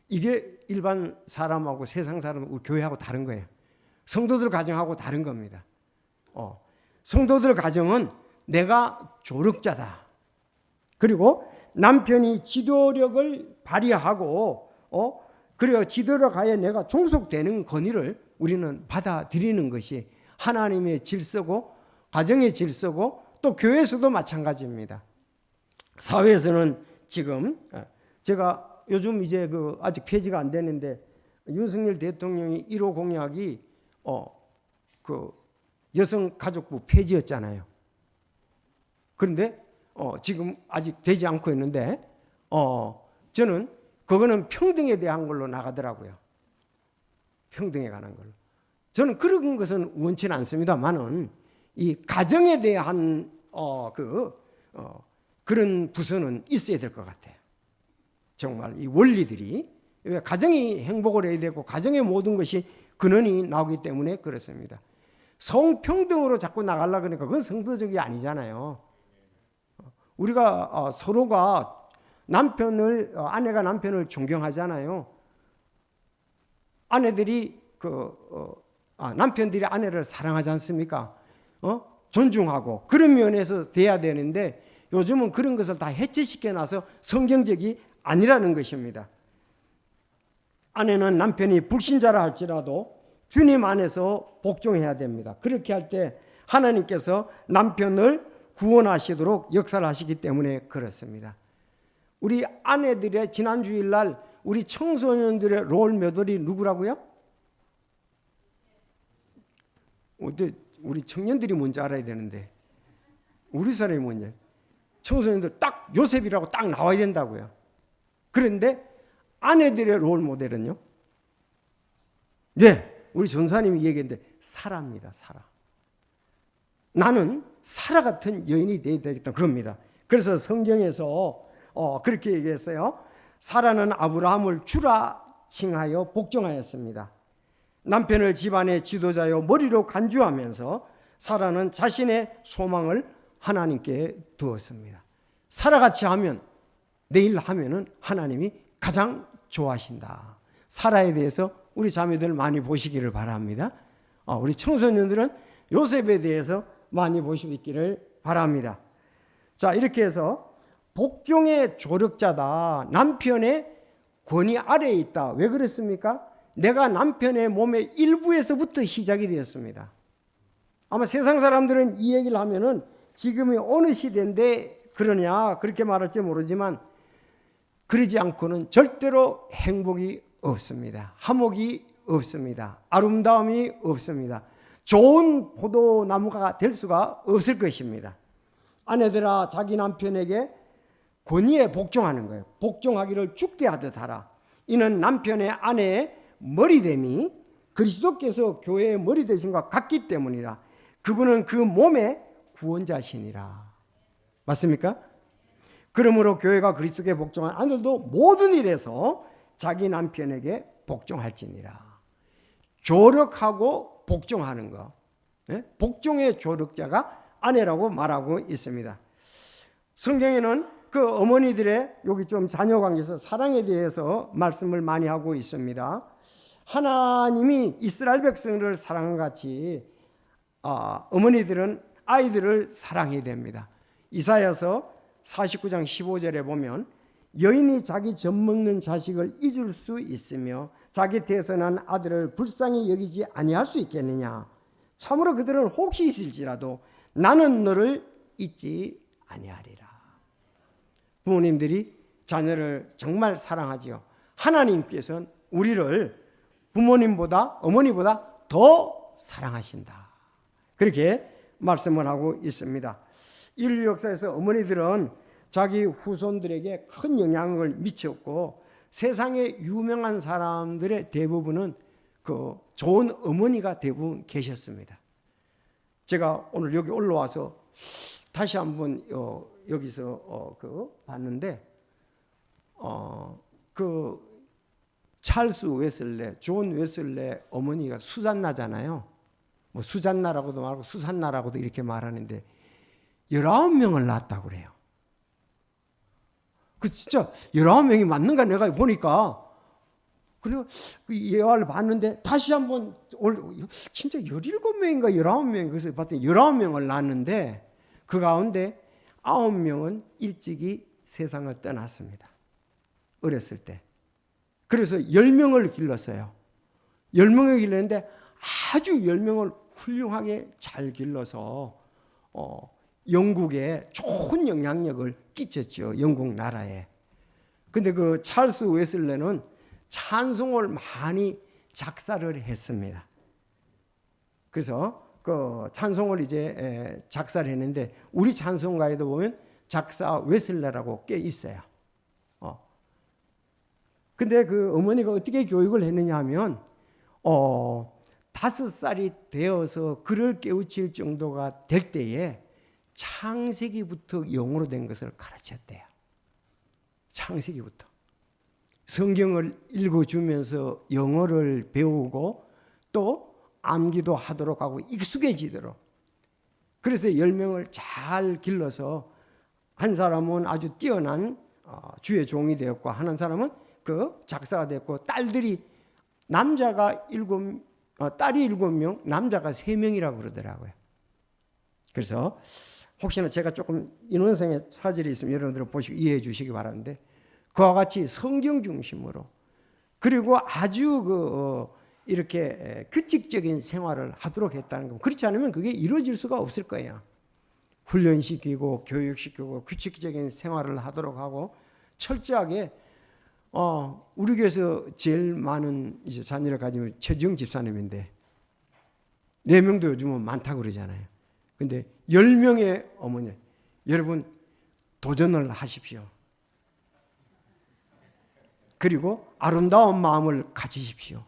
이게 일반 사람하고 세상 사람하고 교회하고 다른 거예요. 성도들 가정하고 다른 겁니다. 성도들 가정은 내가 조력자다. 그리고 남편이 지도력을 발휘하고 그리고 지도력 하에 내가 종속되는 권위를 우리는 받아들이는 것이 하나님의 질서고 가정의 질서고 또 교회에서도 마찬가지입니다. 사회에서는 지금 제가 요즘 이제 아직 폐지가 안 되는데 윤석열 대통령이 1호 공약이 여성가족부 폐지였잖아요. 그런데 지금 아직 되지 않고 있는데 저는 그거는 평등에 대한 걸로 나가더라고요. 평등에 관한 걸로. 저는 그런 것은 원치는 않습니다만은 이 가정에 대한 그런 부서는 있어야 될 것 같아요. 정말 이 원리들이 가정이 행복을 해야 되고 가정의 모든 것이 근원이 나오기 때문에 그렇습니다. 성평등으로 자꾸 나가려고 그러니까 그건 성서적이 아니잖아요. 우리가 서로가 아내가 남편을 존경하잖아요. 아내들이 남편들이 아내를 사랑하지 않습니까? 존중하고 그런 면에서 돼야 되는데 요즘은 그런 것을 다 해체시켜놔서 성경적이 아니라는 것입니다. 아내는 남편이 불신자라 할지라도 주님 안에서 복종해야 됩니다. 그렇게 할 때 하나님께서 남편을 구원하시도록 역사를 하시기 때문에 그렇습니다. 우리 아내들의 지난 주일날 우리 청소년들의 롤 모델이 누구라고요? 우리 청년들이 뭔지 알아야 되는데 우리 사람이 뭔지 청소년들 딱 요셉이라고 딱 나와야 된다고요. 그런데 아내들의 롤 모델은요? 네, 우리 전사님이 얘기했는데 사라입니다. 사라. 나는 사라 같은 여인이 되어야 되겠다 그럽니다. 그래서 성경에서 그렇게 얘기했어요. 사라는 아브라함을 주라 칭하여 복종하였습니다. 남편을 집안의 지도자요 머리로 간주하면서 사라는 자신의 소망을 하나님께 두었습니다. 사라같이 하면 내일 하면은 하나님이 가장 좋아하신다. 사라에 대해서 우리 자매들 많이 보시기를 바랍니다. 우리 청소년들은 요셉에 대해서 많이 보시기를 바랍니다. 자, 이렇게 해서 복종의 조력자다. 남편의 권위 아래에 있다. 왜 그랬습니까? 내가 남편의 몸의 일부에서부터 시작이 되었습니다. 아마 세상 사람들은 이 얘기를 하면은 지금이 어느 시대인데 그러냐 그렇게 말할지 모르지만 그러지 않고는 절대로 행복이 없습니다. 화목이 없습니다. 아름다움이 없습니다. 좋은 포도나무가 될 수가 없을 것입니다. 아내들아 자기 남편에게 권위에 복종하는 거예요. 복종하기를 죽게 하듯 하라. 이는 남편의 아내의 머리됨이 그리스도께서 교회의 머리 되심과 같기 때문이라. 그분은 그 몸의 구원자시니라. 맞습니까? 그러므로 교회가 그리스도께 복종한 아내들도 모든 일에서 자기 남편에게 복종할지니라. 조력하고 복종하는 거. 복종의 조력자가 아내라고 말하고 있습니다. 성경에는 그 어머니들의 여기 좀 자녀 관계에서 사랑에 대해서 말씀을 많이 하고 있습니다. 하나님이 이스라엘 백성을 사랑한 같이 어머니들은 아이들을 사랑해야 됩니다. 이사야서 49장 15절에 보면 여인이 자기 젖먹는 자식을 잊을 수 있으며 자기 태어난 아들을 불쌍히 여기지 아니할 수 있겠느냐. 참으로 그들은 혹시 있을지라도 나는 너를 잊지 아니하리라. 부모님들이 자녀를 정말 사랑하지요. 하나님께서는 우리를 부모님보다 어머니보다 더 사랑하신다. 그렇게 말씀을 하고 있습니다. 인류 역사에서 어머니들은 자기 후손들에게 큰 영향을 미쳤고 세상에 유명한 사람들의 대부분은 그 좋은 어머니가 대부분 계셨습니다. 제가 오늘 여기 올라와서 다시 한번 여기서 봤는데 그 찰스 웨슬레, 존 웨슬레 어머니가 수잔나잖아요. 뭐 수잔나라고도 말하고 수산나라고도 이렇게 말하는데 19명을 낳았다고 그래요. 그 진짜 19명이 맞는가 내가 보니까 그리고 그 예화를 봤는데 다시 한번 진짜 17명인가 19명 그래서 봤더니 19명을 낳았는데 그 가운데 9명은 일찍이 세상을 떠났습니다. 어렸을 때. 그래서 10명을 길렀어요. 10명을 길렀는데 아주 10명을 훌륭하게 잘 길러서 영국에 좋은 영향력을 끼쳤죠. 영국 나라에. 근데 그 찰스 웨슬레는 찬송을 많이 작사를 했습니다. 그래서 그 찬송을 이제 작사를 했는데 우리 찬송가에도 보면 작사 웨슬레라고 꽤 있어요. 근데 그 어머니가 어떻게 교육을 했느냐 하면 5살이 되어서 글을 깨우칠 정도가 될 때에 창세기부터 영어로 된 것을 가르쳤대요. 창세기부터. 성경을 읽어주면서 영어를 배우고 또 암기도 하도록 하고 익숙해지도록. 그래서 10명을 잘 길러서 한 사람은 아주 뛰어난 주의 종이 되었고 하는 사람은 그 작사가 됐고 딸이 7명, 딸이 7명, 남자가 3명이라고 그러더라고요. 그래서 혹시나 제가 조금 인원성의 사절이 있으면 여러분들 보시고 이해해 주시기 바라는데 그와 같이 성경 중심으로 그리고 아주 이렇게 규칙적인 생활을 하도록 했다는 거. 그렇지 않으면 그게 이루어질 수가 없을 거예요. 훈련시키고 교육시키고 규칙적인 생활을 하도록 하고 철저하게 우리 교회에서 제일 많은 이제 자녀를 가지고 최지영 집사님인데 4명도 요즘은 많다고 그러잖아요. 근데 10명의 어머니, 여러분 도전을 하십시오. 그리고 아름다운 마음을 가지십시오.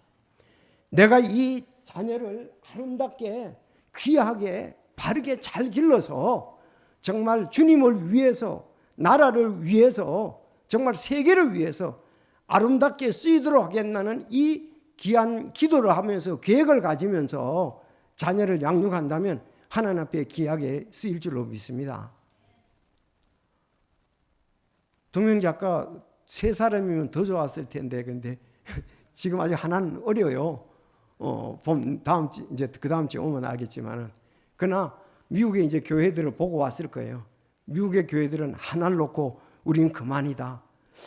내가 이 자녀를 아름답게 귀하게 바르게 잘 길러서 정말 주님을 위해서 나라를 위해서 정말 세계를 위해서 아름답게 쓰이도록 하겠다는 이 귀한 기도를 하면서 계획을 가지면서 자녀를 양육한다면 하나님 앞에 귀하게 쓰일 줄로 믿습니다. 동명 작가 3사람이면 더 좋았을 텐데 근데 지금 아직 하나는 어려요. 다음 주 이제 그 다음 주에 오면 알겠지만은 그러나 미국의 이제 교회들을 보고 왔을 거예요. 미국의 교회들은 하나를 놓고 우리는 그만이다.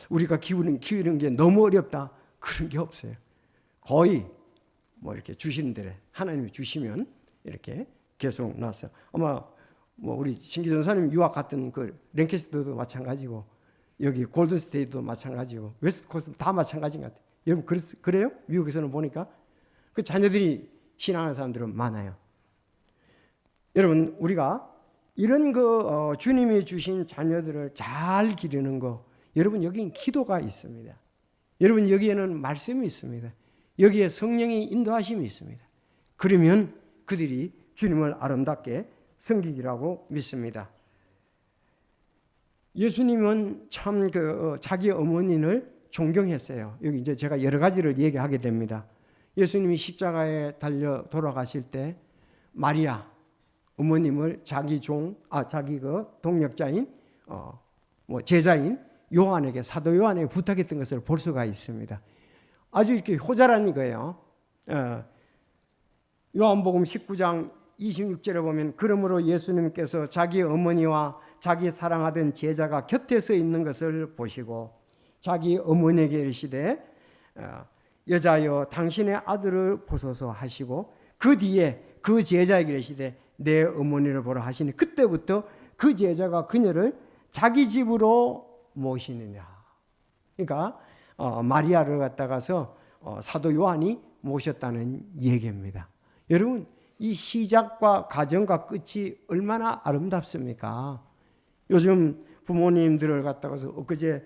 우리가 키우는 게 너무 어렵다. 그런 게 없어요. 거의 뭐 이렇게 주시는 대로 하나님이 주시면 이렇게 계속 나왔어요. 아마 뭐 우리 신기 전사님 유학 갔던 그 랭캐스터도 마찬가지고 여기 골든스테이트도 마찬가지고 웨스트코스트 다 마찬가지인 것 같아요. 여러분 그래요? 미국에서는 보니까 그 자녀들이 신앙하는 사람들은 많아요. 여러분 우리가 이런 주님이 주신 자녀들을 잘 기르는 거, 여러분 여기 기도가 있습니다. 여러분 여기에는 말씀이 있습니다. 여기에 성령이 인도하심이 있습니다. 그러면 그들이 주님을 아름답게 섬기기라고 믿습니다. 예수님은 참 자기 어머니를 존경했어요. 여기 이제 제가 여러 가지를 얘기하게 됩니다. 예수님이 십자가에 달려 돌아가실 때 마리아 어머님을 자기 동역자인 제자인 요한에게, 사도 요한에게 부탁했던 것을 볼 수가 있습니다. 아주 이렇게 효자라는 거예요. 요한복음 19장 26절에 보면 그러므로 예수님께서 자기 어머니와 자기 사랑하던 제자가 곁에 서 있는 것을 보시고 자기 어머니에게 이르시되 여자여 당신의 아들을 보소서 하시고 그 뒤에 그 제자에게 이르시되 내 어머니를 보라 하시니 그때부터 그 제자가 그녀를 자기 집으로 모시느냐. 그러니까 마리아를 갖다가서 사도 요한이 모셨다는 얘기입니다. 여러분 이 시작과 과정과 끝이 얼마나 아름답습니까? 요즘 부모님들을 갖다가서 엊그제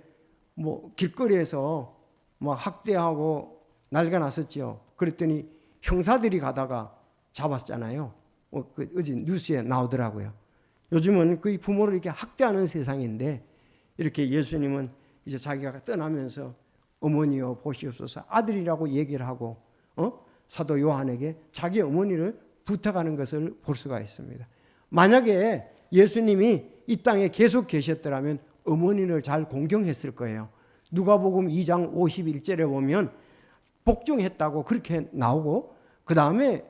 길거리에서 학대하고 난리가 났었죠. 그랬더니 형사들이 가다가 잡았잖아요. 어제 뉴스에 나오더라고요. 요즘은 거의 부모를 이렇게 학대하는 세상인데 이렇게 예수님은 이제 자기가 떠나면서 어머니여 보시옵소서 아들이라고 얘기를 하고 사도 요한에게 자기 어머니를 부탁하는 것을 볼 수가 있습니다. 만약에 예수님이 이 땅에 계속 계셨더라면 어머니를 잘 공경했을 거예요. 누가복음 2장 51절에 보면 복종했다고 그렇게 나오고 그 다음에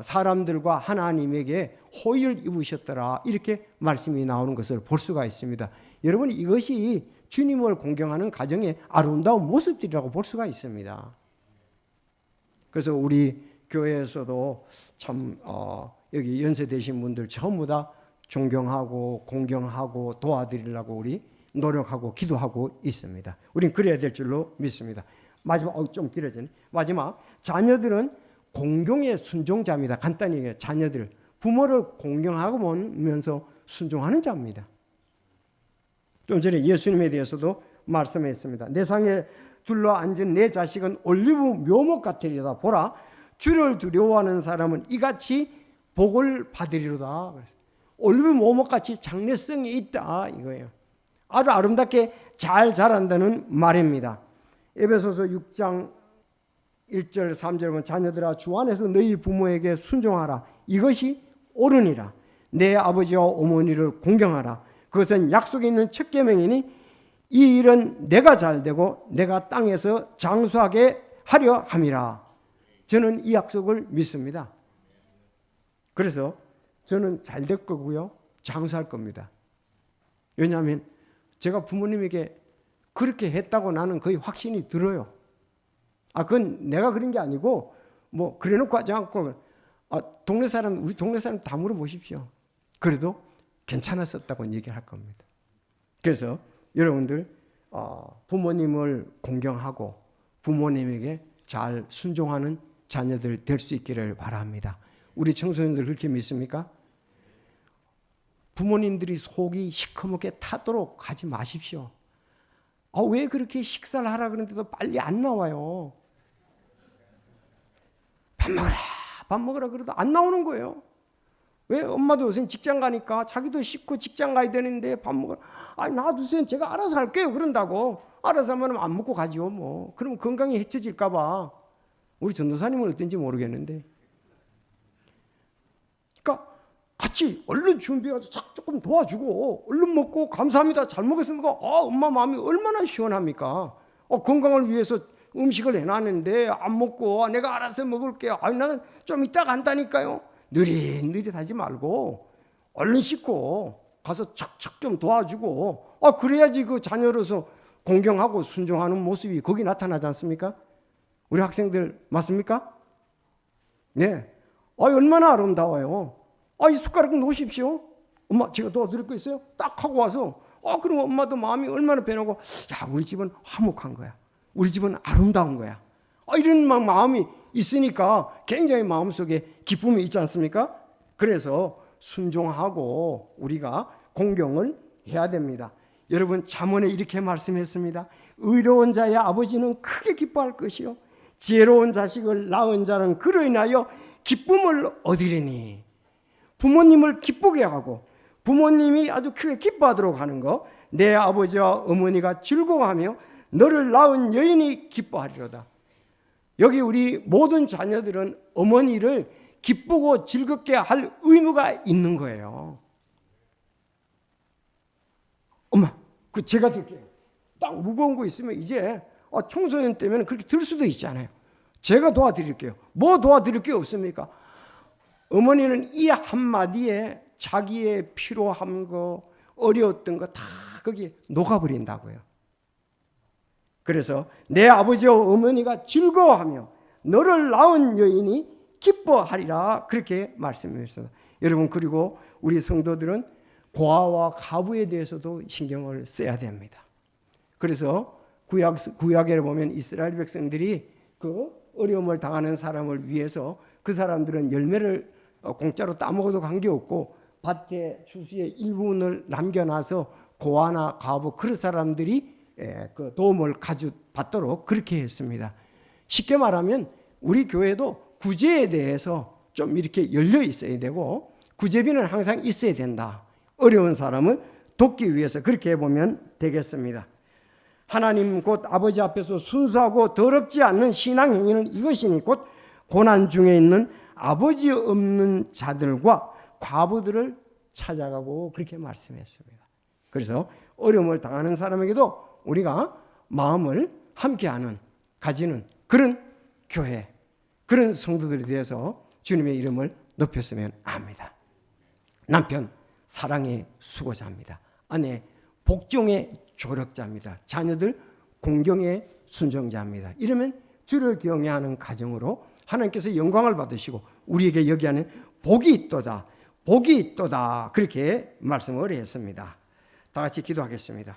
사람들과 하나님에게 호의를 입으셨더라 이렇게 말씀이 나오는 것을 볼 수가 있습니다. 여러분 이것이 주님을 공경하는 가정의 아름다운 모습들이라고 볼 수가 있습니다. 그래서 우리 교회에서도 참 여기 연세 되신 분들 전부 다 존경하고 공경하고 도와드리려고 우리 노력하고 기도하고 있습니다. 우린 그래야 될 줄로 믿습니다. 마지막 좀 길어지네. 마지막 자녀들은 공경의 순종자입니다. 간단히 얘기해 자녀들 부모를 공경하고 보면서 순종하는 자입니다. 좀 전에 예수님에 대해서도 말씀했습니다. 내 상에 둘러앉은 내 자식은 올리브 묘목 같으리다. 보라 주를 두려워하는 사람은 이같이 복을 받으리로다. 올리브 묘목같이 장래성이 있다 이거예요. 아주 아름답게 잘 자란다는 말입니다. 에베소서 6장 1절 3절 보면 자녀들아 주 안에서 너희 부모에게 순종하라. 이것이 옳으니라. 내 아버지와 어머니를 공경하라. 그것은 약속이 있는 첫 계명이니 이 일은 내가 잘되고 내가 땅에서 장수하게 하려 함이라. 저는 이 약속을 믿습니다. 그래서 저는 잘될 거고요. 장수할 겁니다. 왜냐하면 제가 부모님에게 그렇게 했다고 나는 거의 확신이 들어요. 그건 내가 그런 게 아니고 그래놓고 하지 않고 동네 사람 우리 동네 사람 다 물어보십시오. 그래도 괜찮았었다고 얘기할 겁니다. 그래서 여러분들 부모님을 공경하고 부모님에게 잘 순종하는 자녀들 될 수 있기를 바랍니다. 우리 청소년들 그렇게 믿습니까? 부모님들이 속이 시커멓게 타도록 하지 마십시오. 왜 그렇게 식사를 하라 그러는데도 빨리 안 나와요? 밥 먹으라 그래도 안 나오는 거예요. 왜? 엄마도 요새 직장 가니까 자기도 씻고 직장 가야 되는데 밥 먹으라. 놔두세요. 제가 알아서 할게요. 그런다고. 알아서 하면 안 먹고 가죠. 그러면 건강이 해쳐질까 봐. 우리 전도사님은 어떤지 모르겠는데. 그러니까 같이 얼른 준비해서 조금 도와주고 얼른 먹고 감사합니다. 잘 먹었습니까? 엄마 마음이 얼마나 시원합니까? 건강을 위해서 음식을 해놨는데 안 먹고 내가 알아서 먹을게요. 나는 좀 이따 간다니까요. 느릿느릿 하지 말고 얼른 씻고 가서 척척 좀 도와주고 그래야지 그 자녀로서 공경하고 순종하는 모습이 거기 나타나지 않습니까? 우리 학생들 맞습니까? 네. 얼마나 아름다워요. 이 숟가락 놓으십시오. 엄마 제가 도와드릴 거 있어요? 딱 하고 와서 그럼 엄마도 마음이 얼마나 변하고, 야 우리 집은 화목한 거야, 우리 집은 아름다운 거야, 이런 마음이 있으니까 굉장히 마음속에 기쁨이 있지 않습니까? 그래서 순종하고 우리가 공경을 해야 됩니다. 여러분 잠언에 이렇게 말씀했습니다. 의로운 자의 아버지는 크게 기뻐할 것이요 지혜로운 자식을 낳은 자는 그로 인하여 기쁨을 얻으리니. 부모님을 기쁘게 하고 부모님이 아주 크게 기뻐하도록 하는 거, 내 아버지와 어머니가 즐거워하며 너를 낳은 여인이 기뻐하리로다. 여기 우리 모든 자녀들은 어머니를 기쁘고 즐겁게 할 의무가 있는 거예요. 엄마, 제가 들게요. 딱 무거운 거 있으면 이제 청소년 때문에 그렇게 들 수도 있잖아요. 제가 도와드릴게요. 뭐 도와드릴 게 없습니까? 어머니는 이 한마디에 자기의 필요한 거, 어려웠던 거 다 거기에 녹아버린다고요. 그래서 내 아버지와 어머니가 즐거워하며 너를 낳은 여인이 기뻐하리라, 그렇게 말씀하셨습니다. 여러분, 그리고 우리 성도들은 고아와 가부에 대해서도 신경을 써야 됩니다. 그래서 구약에 보면 이스라엘 백성들이 그 어려움을 당하는 사람을 위해서 그 사람들은 열매를 공짜로 따먹어도 관계없고 밭에 추수의 일부분을 남겨놔서 고아나 가부 그런 사람들이 그 도움을 받도록 그렇게 했습니다. 쉽게 말하면 우리 교회도 구제에 대해서 좀 이렇게 열려 있어야 되고 구제비는 항상 있어야 된다. 어려운 사람을 돕기 위해서 그렇게 해보면 되겠습니다. 하나님 곧 아버지 앞에서 순수하고 더럽지 않는 신앙 행위는 이것이니 곧 고난 중에 있는 아버지 없는 자들과 과부들을 찾아가고, 그렇게 말씀했습니다. 그래서 어려움을 당하는 사람에게도 우리가 마음을 함께하는, 가지는 그런 교회, 그런 성도들에 대해서 주님의 이름을 높였으면 합니다. 남편 사랑의 수고자입니다. 아내 복종의 조력자입니다. 자녀들 공경의 순종자입니다. 이러면 주를 경외하는 가정으로 하나님께서 영광을 받으시고 우리에게 여기하는 복이 있도다, 복이 있도다, 그렇게 말씀을 했습니다. 다 같이 기도하겠습니다.